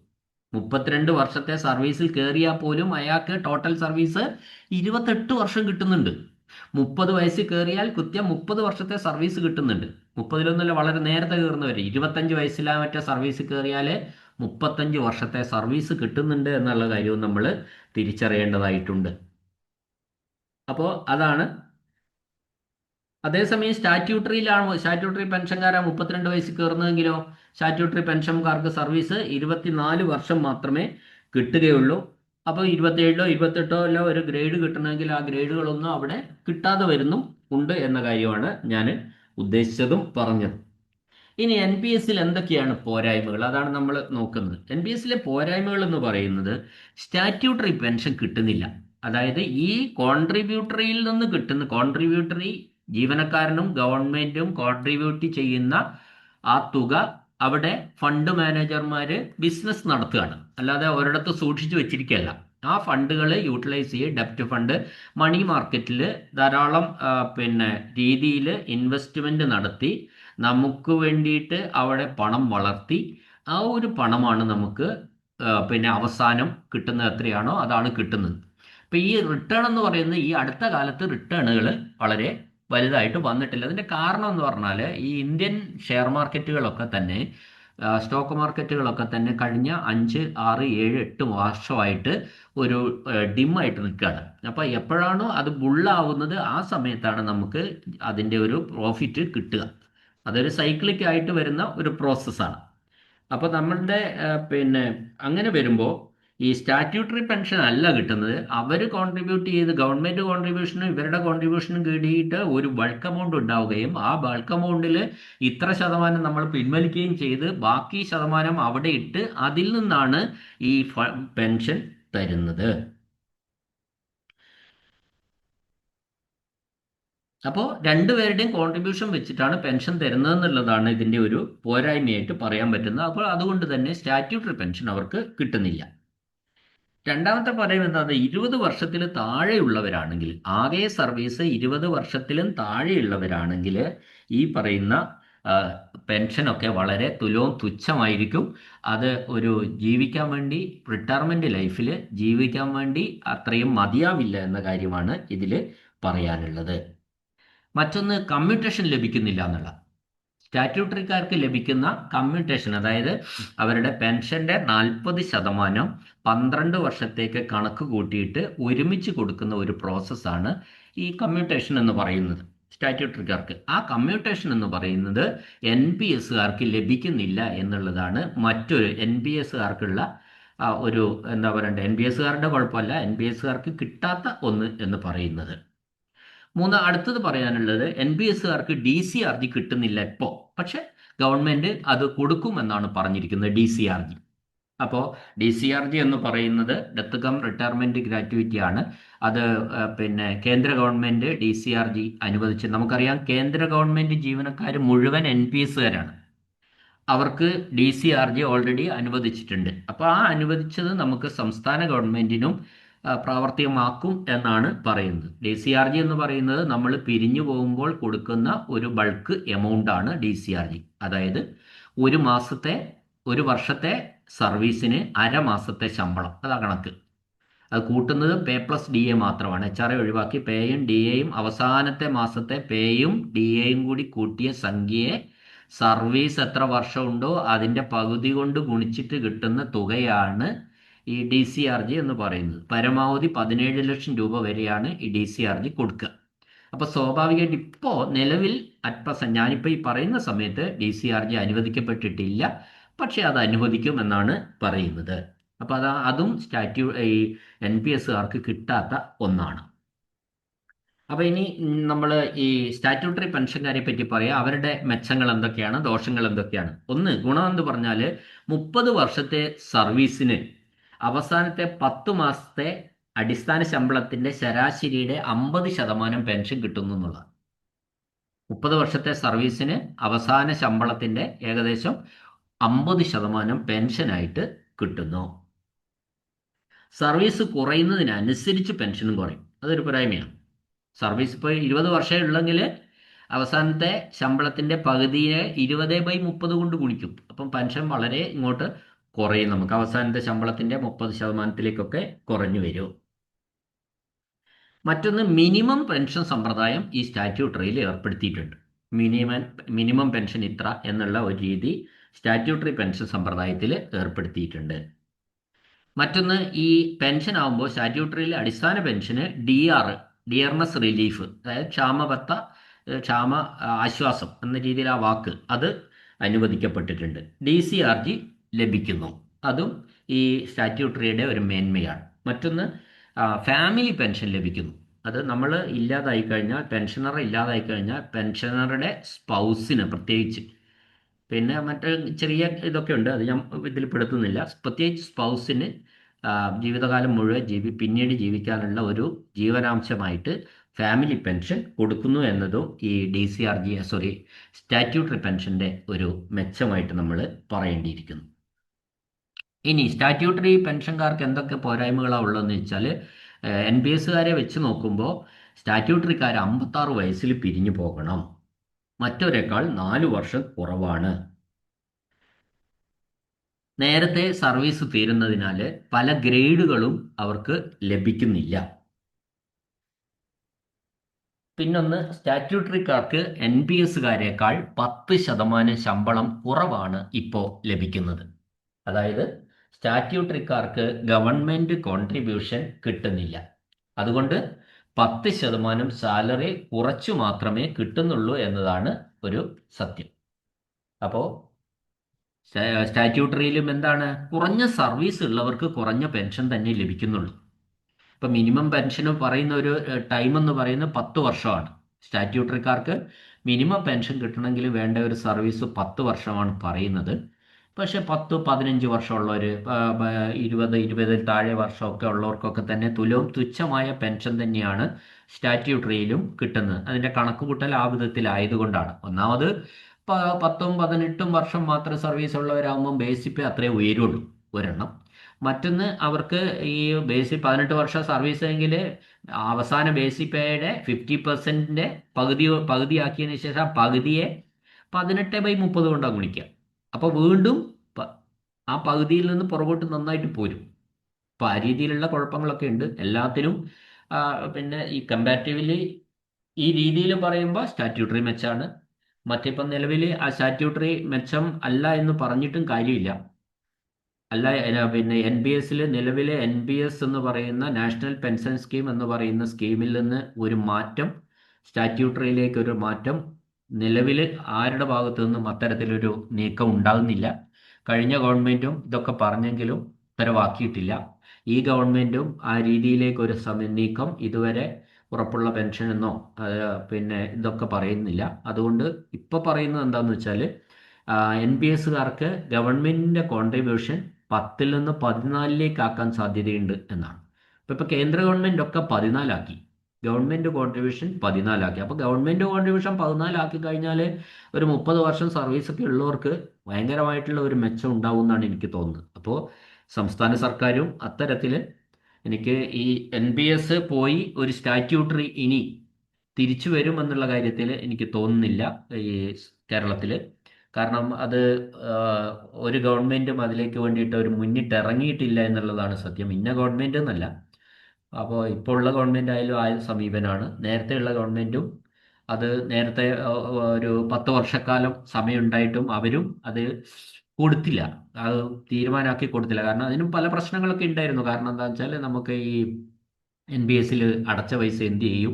32 വർഷത്തെ സർവീസിൽ കയറിയാൽ പോലും അയാൾക്ക് ടോട്ടൽ സർവീസ് 28 വർഷം കിട്ടുന്നുണ്ട്. 30 വയസ്സിൽ കയറിയാൽ കൃത്യം 30 വർഷത്തെ സർവീസ് കിട്ടുന്നുണ്ട്. 30-ലൊന്നുമല്ല, വളരെ നേരത്തെ കയറുന്നവർ 25 വയസ്സിലാ മറ്റേ സർവീസിൽ കയറിയാൽ 35 വർഷത്തെ സർവീസ് കിട്ടുന്നുണ്ട് എന്നുള്ള കാര്യവും നമ്മൾ തിരിച്ചറിയേണ്ടതായിട്ടുണ്ട്. അപ്പോൾ അതാണ്. അതേസമയം സ്റ്റാറ്റ്യൂട്ടറി പെൻഷൻകാരാ 32 വയസ്സിൽ കയറുന്നതെങ്കിലോ സ്റ്റാറ്റ്യൂട്ടറി പെൻഷൻകാർക്ക് സർവീസ് 24 വർഷം മാത്രമേ കിട്ടുകയുള്ളൂ. അപ്പോൾ 27-ലോ 28-ലോ ഒരു ഗ്രേഡ് കിട്ടണമെങ്കിൽ ആ ഗ്രേഡുകളൊന്നും അവിടെ കിട്ടാതെ ഉണ്ട് എന്ന കാര്യമാണ് ഞാൻ ഉദ്ദേശിച്ചതും പറഞ്ഞത്. ഇനി NPS-ൽ എന്തൊക്കെയാണ് പോരായ്മകൾ? അതാണ് നമ്മൾ നോക്കുന്നത്. NPS-ലെ പോരായ്മകൾ എന്ന് പറയുന്നത് സ്റ്റാറ്റ്യൂട്ടറി പെൻഷൻ കിട്ടുന്നില്ല. അതായത് ഈ കോൺട്രിബ്യൂട്ടറിയിൽ നിന്ന് കോൺട്രിബ്യൂട്ടറി ജീവനക്കാരനും ഗവൺമെന്റും കോൺട്രിബ്യൂട്ട് ചെയ്യുന്ന ആ തുക അവിടെ ഫണ്ട് മാനേജർമാര് ബിസിനസ് നടത്തുകയാണ്, അല്ലാതെ ഒരിടത്ത് സൂക്ഷിച്ചു വെച്ചിരിക്കുകയല്ല. ആ ഫണ്ടുകൾ യൂട്ടിലൈസ് ചെയ്ത് ഡെപ്റ്റ് ഫണ്ട് മണി മാർക്കറ്റിൽ ധാരാളം രീതിയിൽ ഇൻവെസ്റ്റ്മെന്റ് നടത്തി നമുക്ക് വേണ്ടിയിട്ട് അവിടെ പണം വളർത്തി ആ ഒരു പണമാണ് നമുക്ക് അവസാനം കിട്ടുന്നത് എത്രയാണോ അതാണ് കിട്ടുന്നത്. ഇപ്പം ഈ റിട്ടേൺ എന്ന് പറയുന്നത് ഈ അടുത്ത കാലത്ത് റിട്ടേണുകൾ വളരെ വലുതായിട്ട് വന്നിട്ടില്ല. അതിൻ്റെ കാരണം എന്ന് പറഞ്ഞാൽ ഈ ഇന്ത്യൻ ഷെയർ മാർക്കറ്റുകളൊക്കെ തന്നെ സ്റ്റോക്ക് മാർക്കറ്റുകളൊക്കെ തന്നെ കഴിഞ്ഞ 5, 6, 7, 8 വർഷമായിട്ട് ഒരു ഡിമ്മായിട്ട് നിൽക്കുകയാണ്. അപ്പോൾ എപ്പോഴാണോ അത് ബുള്ളാവുന്നത് ആ സമയത്താണ് നമുക്ക് അതിൻ്റെ ഒരു പ്രോഫിറ്റ് കിട്ടുക. അതൊരു സൈക്ലിക് ആയിട്ട് വരുന്ന ഒരു പ്രോസസ്സാണ്. അപ്പോൾ നമ്മളുടെ അങ്ങനെ വരുമ്പോൾ ഈ സ്റ്റാറ്റ്യൂട്ടറി പെൻഷൻ അല്ല കിട്ടുന്നത്. അവർ കോൺട്രിബ്യൂട്ട് ചെയ്ത് ഗവൺമെൻറ് കോൺട്രിബ്യൂഷനും ഇവരുടെ കോൺട്രിബ്യൂഷനും കൂടിയിട്ട് ഒരു ബൾക്ക് എമൗണ്ട് ഉണ്ടാവുകയും ആ ബൾക്ക് എമൗണ്ടിൽ ഇത്ര ശതമാനം നമ്മൾ പിൻവലിക്കുകയും ചെയ്ത് ബാക്കി ശതമാനം അവിടെ ഇട്ട് അതിൽ നിന്നാണ് ഈ പെൻഷൻ തരുന്നത്. അപ്പോൾ രണ്ടുപേരുടെയും കോൺട്രിബ്യൂഷൻ വെച്ചിട്ടാണ് പെൻഷൻ തരുന്നത് എന്നുള്ളതാണ് ഇതിൻ്റെ ഒരു പോരായ്മയായിട്ട് പറയാൻ പറ്റുന്നത്. അപ്പോൾ അതുകൊണ്ട് തന്നെ സ്റ്റാറ്റ്യൂട്ടറി പെൻഷൻ അവർക്ക് കിട്ടുന്നില്ല. രണ്ടാമത്തെ പോരായ്മ എന്താണ്? 20 വർഷത്തിൽ താഴെയുള്ളവരാണെങ്കിൽ, ആകെ സർവീസ് 20 വർഷത്തിലും താഴെയുള്ളവരാണെങ്കിൽ ഈ പറയുന്ന പെൻഷനൊക്കെ വളരെ തുച്ഛമായിരിക്കും. അത് ഒരു ജീവിക്കാൻ വേണ്ടി റിട്ടയർമെൻറ്റ് ലൈഫിൽ ജീവിക്കാൻ വേണ്ടി അത്രയും മതിയാവില്ല എന്ന കാര്യമാണ് ഇതിൽ പറയാനുള്ളത്. മറ്റൊന്ന് കമ്മ്യൂട്ടേഷൻ ലഭിക്കുന്നില്ല എന്നുള്ള. സ്റ്റാറ്റ്യൂട്ടറിക്കാർക്ക് ലഭിക്കുന്ന കമ്മ്യൂട്ടേഷൻ, അതായത് അവരുടെ പെൻഷന്റെ 40% 12 വർഷത്തേക്ക് കണക്ക് കൂട്ടിയിട്ട് ഒരുമിച്ച് കൊടുക്കുന്ന ഒരു പ്രോസസ്സാണ് ഈ കമ്മ്യൂട്ടേഷൻ എന്ന് പറയുന്നത് സ്റ്റാറ്റ്യൂട്ടറിക്കാർക്ക്. ആ കമ്മ്യൂട്ടേഷൻ എന്ന് പറയുന്നത് NPS-കാർക്ക് ലഭിക്കുന്നില്ല എന്നുള്ളതാണ് മറ്റൊരു NPS-കാർക്കുള്ള ഒരു എന്താ പറയണ്ടേ, NPS-കാരുടെ കുഴപ്പമല്ല, NPS-കാർക്ക് കിട്ടാത്ത ഒന്ന് എന്ന് പറയുന്നത്. അടുത്തത് പറയാനുള്ളത് NPS-കാർക്ക് DCRG കിട്ടുന്നില്ല ഇപ്പോൾ. പക്ഷെ ഗവൺമെന്റ് അത് കൊടുക്കുമെന്നാണ് പറഞ്ഞിരിക്കുന്നത്, DCRG. അപ്പോൾ DCRG എന്ന് പറയുന്നത് ഡെത്ത് കം റിട്ടയർമെന്റ് ഗ്രാറ്റുവിറ്റി ആണ്. അത് കേന്ദ്ര ഗവൺമെന്റ് DCRG അനുവദിച്ച്, നമുക്കറിയാം കേന്ദ്ര ഗവൺമെന്റ് ജീവനക്കാർ മുഴുവൻ NPS-കാരാണ്. അവർക്ക് DCRG ഓൾറെഡി അനുവദിച്ചിട്ടുണ്ട്. അപ്പോൾ ആ അനുവദിച്ചത് നമുക്ക് സംസ്ഥാന ഗവൺമെന്റിനും പ്രാവർത്തികമാക്കും എന്നാണ് പറയുന്നത്. DCRG എന്ന് പറയുന്നത് നമ്മൾ പിരിഞ്ഞു പോകുമ്പോൾ കൊടുക്കുന്ന ഒരു ബൾക്ക് എമൗണ്ട് ആണ് DCRG. അതായത് ഒരു വർഷത്തെ സർവീസിന് 1/2 മാസത്തെ ശമ്പളം, അതാ കണക്ക്. അത് കൂട്ടുന്നത് Pay+DA മാത്രമാണ്. HRA ഒഴിവാക്കി പേയും DAയും അവസാനത്തെ മാസത്തെ പേയും DAയും കൂടി കൂട്ടിയ സംഖ്യയെ സർവീസ് എത്ര വർഷമുണ്ടോ അതിൻ്റെ പകുതി കൊണ്ട് ഗുണിച്ചിട്ട് കിട്ടുന്ന തുകയാണ് ഈ DCRG എന്ന് പറയുന്നത്. പരമാവധി 17 ലക്ഷം രൂപ വരെയാണ് ഈ DCRG കൊടുക്കുക. അപ്പോൾ സ്വാഭാവികമായിട്ട് ഇപ്പോൾ നിലവിൽ ഞാനിപ്പോൾ ഈ പറയുന്ന സമയത്ത് DCRG അനുവദിക്കപ്പെട്ടിട്ടില്ല. പക്ഷെ അത് അനുവദിക്കും എന്നാണ് പറയുന്നത്. അപ്പോൾ അതും ഈ NPS-കാർക്ക് കിട്ടാത്ത ഒന്നാണ്. അപ്പോൾ ഇനി നമ്മൾ ഈ സ്റ്റാറ്റ്യൂട്ടറി പെൻഷൻകാരെ പറ്റി പറയാം. അവരുടെ മെച്ചങ്ങൾ എന്തൊക്കെയാണ്, ദോഷങ്ങൾ എന്തൊക്കെയാണ്? ഒന്ന്, ഗുണം എന്ന് പറഞ്ഞാൽ 30 വർഷത്തെ സർവീസിന് അവസാനത്തെ 10 മാസത്തെ അടിസ്ഥാന ശമ്പളത്തിന്റെ ശരാശരിയുടെ 50% പെൻഷൻ കിട്ടുന്നു എന്നുള്ളതാണ്. 30 വർഷത്തെ സർവീസിന് അവസാന ശമ്പളത്തിന്റെ ഏകദേശം 50% പെൻഷനായിട്ട് കിട്ടുന്നു. സർവീസ് കുറയുന്നതിനനുസരിച്ച് പെൻഷനും കുറയും. അതൊരു പോരായ്മയാണ്. സർവീസ് ഇപ്പോൾ 20 വർഷമേ ഉള്ളെങ്കിൽ അവസാനത്തെ ശമ്പളത്തിന്റെ പകുതിയെ 20/30 കൊണ്ട് ഗുണിക്കും. അപ്പം പെൻഷൻ വളരെ ഇങ്ങോട്ട് കുറയും. നമുക്ക് അവസാനത്തെ ശമ്പളത്തിന്റെ 30%-ലേക്കൊക്കെ കുറഞ്ഞു വരും. മറ്റൊന്ന്, മിനിമം പെൻഷൻ സമ്പ്രദായം ഈ സ്റ്റാറ്റ്യൂട്ടറിയിൽ ഏർപ്പെടുത്തിയിട്ടുണ്ട്. മിനിമം പെൻഷൻ ഇത്ര എന്നുള്ള ഒരു രീതി സ്റ്റാറ്റ്യൂട്ടറി പെൻഷൻ സമ്പ്രദായത്തിൽ ഏർപ്പെടുത്തിയിട്ടുണ്ട്. മറ്റൊന്ന്, ഈ പെൻഷൻ ആകുമ്പോൾ സ്റ്റാറ്റ്യൂട്ടറിയിൽ അടിസ്ഥാന പെൻഷന് ഡിയർനെസ് റിലീഫ്, അതായത് ക്ഷാമ ആശ്വാസം എന്ന രീതിയിൽ ആ വാക്ക് അത് അനുവദിക്കപ്പെട്ടിട്ടുണ്ട്. DCRG ലഭിക്കുന്നു. അതും ഈ സ്റ്റാറ്റ്യൂട്ടറിയുടെ ഒരു മേന്മയാണ്. മറ്റൊന്ന്, ഫാമിലി പെൻഷൻ ലഭിക്കുന്നു. അത് നമ്മൾ ഇല്ലാതായി കഴിഞ്ഞാൽ, പെൻഷനർ ഇല്ലാതായി കഴിഞ്ഞാൽ പെൻഷനറുടെ സ്പൗസിന് പ്രത്യേകിച്ച്, പിന്നെ മറ്റ് ചെറിയ ഇതൊക്കെ ഉണ്ട്, അത് ഞാൻ ഇതിൽ പെടുത്തുന്നില്ല, പ്രത്യേകിച്ച് സ്പൗസിന് ജീവിതകാലം മുഴുവൻ പിന്നീട് ജീവിക്കാനുള്ള ഒരു ജീവനാംശമായിട്ട് ഫാമിലി പെൻഷൻ കൊടുക്കുന്നു എന്നതും ഈ സ്റ്റാറ്റ്യൂട്ടറി പെൻഷൻ്റെ ഒരു മെച്ചമായിട്ട് നമ്മൾ പറയേണ്ടിയിരിക്കുന്നു. ഇനി സ്റ്റാറ്റ്യൂട്ടറി പെൻഷൻകാർക്ക് എന്തൊക്കെ പോരായ്മകളാണ് ഉള്ളതെന്ന് വെച്ചാൽ എൻ പി എസുകാരെ വെച്ച് നോക്കുമ്പോൾ സ്റ്റാറ്റ്യൂട്ടറിക്കാർ 56 വയസ്സിൽ പിരിഞ്ഞു പോകണം. മറ്റൊരേക്കാൾ 4 വർഷം കുറവാണ്. നേരത്തെ സർവീസ് തീരുന്നതിനാൽ പല ഗ്രേഡുകളും അവർക്ക് ലഭിക്കുന്നില്ല. പിന്നൊന്ന്, സ്റ്റാറ്റ്യൂട്ടറിക്കാർക്ക് എൻ പി എസുകാരേക്കാൾ 10% ശമ്പളം കുറവാണ് ഇപ്പോൾ ലഭിക്കുന്നത്. അതായത് സ്റ്റാറ്റ്യൂട്ടറിക്കാർക്ക് ഗവൺമെന്റ് കോൺട്രിബ്യൂഷൻ കിട്ടുന്നില്ല. അതുകൊണ്ട് 10% സാലറി കുറച്ചു മാത്രമേ കിട്ടുന്നുള്ളൂ എന്നതാണ് ഒരു സത്യം. അപ്പോൾ സ്റ്റാറ്റ്യൂട്ടറിയിലും എന്താണ്, കുറഞ്ഞ സർവീസ് ഉള്ളവർക്ക് കുറഞ്ഞ പെൻഷൻ തന്നെ ലഭിക്കുന്നുള്ളൂ. ഇപ്പം മിനിമം പെൻഷൻ പറയുന്ന ഒരു ടൈം എന്ന് പറയുന്നത് 10 വർഷമാണ്. സ്റ്റാറ്റ്യൂട്ടറിക്കാർക്ക് മിനിമം പെൻഷൻ കിട്ടണമെങ്കിൽ വേണ്ട ഒരു സർവീസ് 10 വർഷമാണ് പറയുന്നത്. പക്ഷെ 10-15 വർഷമുള്ളവർ, 20-20 താഴെ വർഷമൊക്കെ ഉള്ളവർക്കൊക്കെ തന്നെ തുച്ഛമായ പെൻഷൻ തന്നെയാണ് സ്റ്റാറ്റ്യൂട്ടറിയിലും കിട്ടുന്നത്. അതിൻ്റെ കണക്കുകൂട്ടൽ ആ വിധത്തിലായതുകൊണ്ടാണ്. ഒന്നാമത് 10-18 വർഷം മാത്രം സർവീസ് ഉള്ളവരാകുമ്പം ബേസിക് പേ അത്രേ ഉയരുള്ളൂ, ഒരെണ്ണം. മറ്റൊന്ന്, അവർക്ക് ഈ ബേസിക് 18 വർഷം സർവീസ് എങ്കിൽ അവസാന ബേസിക് പേയുടെ 50%ന്റെ പകുതിയാക്കിയതിന് ശേഷം പകുതിയെ 18/30 കൊണ്ടാണ് ഗുണിക്കുക. അപ്പോൾ വീണ്ടും ആ പകുതിയിൽ നിന്ന് പുറകോട്ട് നന്നായിട്ട് പോരും. അപ്പോൾ ആ രീതിയിലുള്ള കുഴപ്പങ്ങളൊക്കെ ഉണ്ട് എല്ലാത്തിനും. പിന്നെ ഈ കമ്പാരിറ്റീവ്ലി ഈ രീതിയിൽ പറയുമ്പോൾ സ്റ്റാറ്റ്യൂട്ടറി മെച്ചാണ്. മറ്റിപ്പം നിലവിൽ ആ സ്റ്റാറ്റ്യൂട്ടറി മെച്ചം അല്ല എന്ന് പറഞ്ഞിട്ടും കാര്യമില്ല. അല്ല, പിന്നെ എൻ പി എസിൽ നിലവിലെ എൻ പി എസ് എന്ന് പറയുന്ന നാഷണൽ പെൻഷൻ സ്കീം എന്ന് പറയുന്ന സ്കീമിൽ നിന്ന് ഒരു മാറ്റം, സ്റ്റാറ്റ്യൂട്ടറിയിലേക്ക് ഒരു മാറ്റം നിലവിൽ ആരുടെ ഭാഗത്തു നിന്നും അത്തരത്തിലൊരു നീക്കം ഉണ്ടാകുന്നില്ല. കഴിഞ്ഞ ഗവൺമെന്റും ഇതൊക്കെ പറഞ്ഞെങ്കിലും ഉത്തരവാക്കിയിട്ടില്ല. ഈ ഗവൺമെന്റും ആ രീതിയിലേക്ക് ഒരു നീക്കം ഇതുവരെ ഉറപ്പുള്ള പെൻഷൻ എന്നോ പിന്നെ ഇതൊക്കെ പറയുന്നില്ല. അതുകൊണ്ട് ഇപ്പോൾ പറയുന്നത് എന്താണെന്ന് വെച്ചാൽ എൻ പി എസുകാർക്ക് ഗവൺമെന്റിന്റെ കോൺട്രിബ്യൂഷൻ 10-ൽ നിന്ന് 14-ലേക്ക് ആക്കാൻ സാധ്യതയുണ്ട് എന്നാണ്. ഇപ്പോൾ കേന്ദ്ര ഗവൺമെന്റ് ഒക്കെ 14-ആക്കി, ഗവൺമെന്റ് കോൺട്രിബ്യൂഷൻ 14-ആക്കി. അപ്പോൾ ഗവൺമെന്റ് കോൺട്രിബ്യൂഷൻ 14-ആക്കി കഴിഞ്ഞാൽ ഒരു 30 വർഷം സർവീസ് ഒക്കെ ഉള്ളവർക്ക് ഭയങ്കരമായിട്ടുള്ള ഒരു മെച്ചം ഉണ്ടാവും എന്നാണ് എനിക്ക് തോന്നുന്നത്. അപ്പോൾ സംസ്ഥാന സർക്കാരും അത്തരത്തിൽ എനിക്ക് ഈ എൻ പി എസ് പോയി ഒരു സ്റ്റാറ്റ്യൂട്ടറി ഇനി തിരിച്ചു വരുമെന്നുള്ള കാര്യത്തിൽ എനിക്ക് തോന്നുന്നില്ല ഈ കേരളത്തിൽ. കാരണം അത് ഒരു ഗവൺമെന്റും അതിലേക്ക് വേണ്ടിയിട്ട് ഒരു മുന്നിട്ടിറങ്ങിയിട്ടില്ല എന്നുള്ളതാണ് സത്യം. ഇന്ന ഗവൺമെന്റ് എന്നല്ല. അപ്പോൾ ഇപ്പോൾ ഉള്ള ഗവൺമെന്റ് ആയാലും ആ സമീപനാണ്. നേരത്തെയുള്ള ഗവൺമെന്റും അത് നേരത്തെ ഒരു 10 വർഷക്കാലം സമയം ഉണ്ടായിട്ടും അവരും അത് കൊടുത്തില്ല, അത് തീരുമാനമാക്കി കൊടുത്തില്ല. കാരണം അതിനും പല പ്രശ്നങ്ങളൊക്കെ ഉണ്ടായിരുന്നു. കാരണം എന്താണെന്ന് വെച്ചാൽ നമുക്ക് ഈ എൻ ബി എസിൽ അടച്ച പൈസ എന്ത് ചെയ്യും,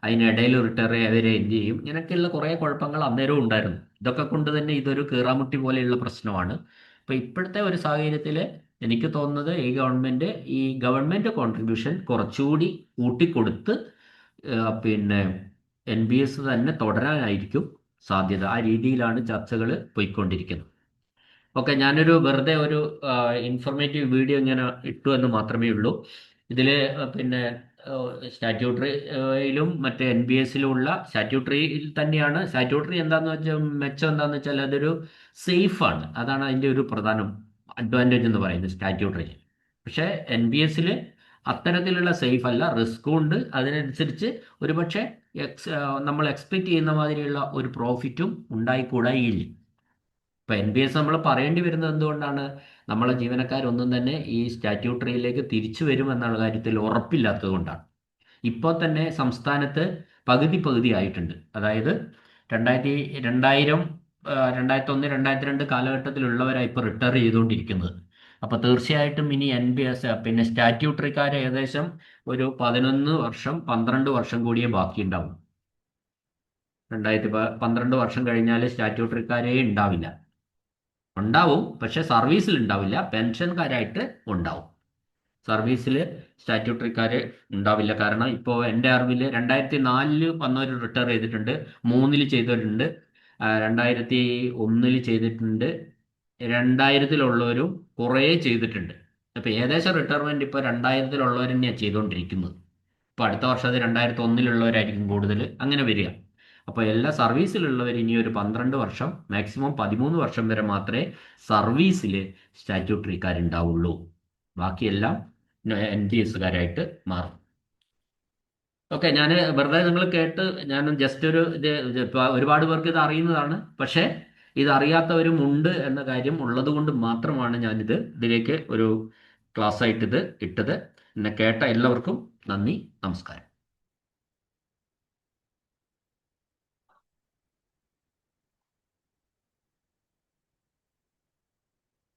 അതിനിടയിൽ റിട്ടയർ ചെയ്തവരെ എന്ത് ചെയ്യും, ഇങ്ങനെയൊക്കെയുള്ള കുറേ കുഴപ്പങ്ങൾ അന്നേരവും ഉണ്ടായിരുന്നു. ഇതൊക്കെ കൊണ്ട് തന്നെ ഇതൊരു കീറാമുട്ടി പോലെയുള്ള പ്രശ്നമാണ്. അപ്പോൾ ഇപ്പോഴത്തെ ഒരു സാഹചര്യത്തിൽ എനിക്ക് തോന്നുന്നത് ഈ ഗവൺമെന്റ് കോൺട്രിബ്യൂഷൻ കുറച്ചുകൂടി കൂട്ടിക്കൊടുത്ത് പിന്നെ എൻ ബി എസ് തന്നെ തുടരാനായിരിക്കും സാധ്യത. ആ രീതിയിലാണ് ചർച്ചകൾ പോയിക്കൊണ്ടിരിക്കുന്നത്. ഓക്കെ, ഞാനൊരു വെറുതെ ഒരു ഇൻഫർമേറ്റീവ് വീഡിയോ ഇങ്ങനെ ഇട്ടു എന്ന് മാത്രമേ ഉള്ളൂ. ഇതിൽ പിന്നെ സ്റ്റാറ്റ്യൂട്ടറിയിലും മറ്റേ എൻ ബി എസിലും സ്റ്റാറ്റ്യൂട്ടറിയിൽ തന്നെയാണ്. സ്റ്റാറ്റ്യൂട്ടറി എന്താന്ന് വെച്ചാൽ മെച്ചം എന്താന്ന് വെച്ചാൽ അതൊരു സേഫാണ്. അതാണ് അതിൻ്റെ ഒരു പ്രധാന അഡ്വാൻറ്റേജ് എന്ന് പറയുന്നത് സ്റ്റാറ്റ്യൂട്ടറി. പക്ഷേ എൻ ബി എസിൽ അത്തരത്തിലുള്ള സേഫ് അല്ല, റിസ്ക്കും ഉണ്ട്. അതിനനുസരിച്ച് ഒരുപക്ഷെ നമ്മൾ എക്സ്പെക്ട് ചെയ്യുന്ന മാതിരിയുള്ള ഒരു പ്രോഫിറ്റും ഉണ്ടായിക്കൂടായില്ല. ഇപ്പൊ എൻ ബി എസ് നമ്മൾ പറയേണ്ടി വരുന്നത് എന്തുകൊണ്ടാണ്, നമ്മളെ ജീവനക്കാരൊന്നും തന്നെ ഈ സ്റ്റാറ്റ്യൂട്ടറിയിലേക്ക് തിരിച്ചു വരുമെന്നുള്ള കാര്യത്തിൽ ഉറപ്പില്ലാത്തത് കൊണ്ടാണ്. ഇപ്പോൾ തന്നെ സംസ്ഥാനത്ത് പകുതി ആയിട്ടുണ്ട്. അതായത് 2000 2001 2002 കാലഘട്ടത്തിലുള്ളവരാണ് ഇപ്പോൾ റിട്ടയർ ചെയ്തുകൊണ്ടിരിക്കുന്നത്. അപ്പോൾ തീർച്ചയായിട്ടും ഇനി എൻ ബി എസ് പിന്നെ സ്റ്റാറ്റ്യൂട്ടറിക്കാർ ഏകദേശം ഒരു 11 വർഷം 12 വർഷം കൂടിയേ ബാക്കിയുണ്ടാവും. 12 വർഷം കഴിഞ്ഞാൽ സ്റ്റാറ്റ്യൂട്ടറിക്കാരേ ഉണ്ടാവില്ല. ഉണ്ടാവും, പക്ഷെ സർവീസിൽ ഉണ്ടാവില്ല. പെൻഷൻകാരായിട്ട് ഉണ്ടാവും, സർവീസിൽ സ്റ്റാറ്റ്യൂട്ടറിക്കാർ ഉണ്ടാവില്ല. കാരണം ഇപ്പോൾ എൻ്റെ അറിവിൽ 2004 വന്നവർ റിട്ടയർ ചെയ്തിട്ടുണ്ട്, 2003 ചെയ്തവരുണ്ട്, 2001 ചെയ്തിട്ടുണ്ട്, 2000 കുറേ ചെയ്തിട്ടുണ്ട്. അപ്പോൾ ഏകദേശം റിട്ടയർമെന്റ് ഇപ്പോൾ 2000 തന്നെയാണ് ചെയ്തുകൊണ്ടിരിക്കുന്നത്. ഇപ്പോൾ അടുത്ത വർഷം അത് 2001 കൂടുതൽ അങ്ങനെ വരിക. അപ്പോൾ എല്ലാ സർവീസിലുള്ളവർ ഇനി ഒരു 12 വർഷം മാക്സിമം 13 വർഷം വരെ മാത്രമേ സർവീസിൽ സ്റ്റാറ്റ്യൂട്ടറിക്കാരുണ്ടാവുള്ളൂ. ബാക്കിയെല്ലാം NTSകാരായിട്ട് മാറും. ഓക്കെ, ഞാൻ വെറുതെ നിങ്ങൾ കേട്ട് ഞാൻ ജസ്റ്റ് ഒരു ഒരുപാട് പേർക്ക് ഇത് അറിയുന്നതാണ്, പക്ഷേ ഇത് അറിയാത്തവരും ഉണ്ട് എന്ന കാര്യം ഉള്ളത് കൊണ്ട് മാത്രമാണ് ഞാനിത് ഇതിലേക്ക് ഒരു ക്ലാസ് ആയിട്ട് ഇത് ഇട്ടത്. എന്നെ കേട്ട എല്ലാവർക്കും നന്ദി, നമസ്കാരം.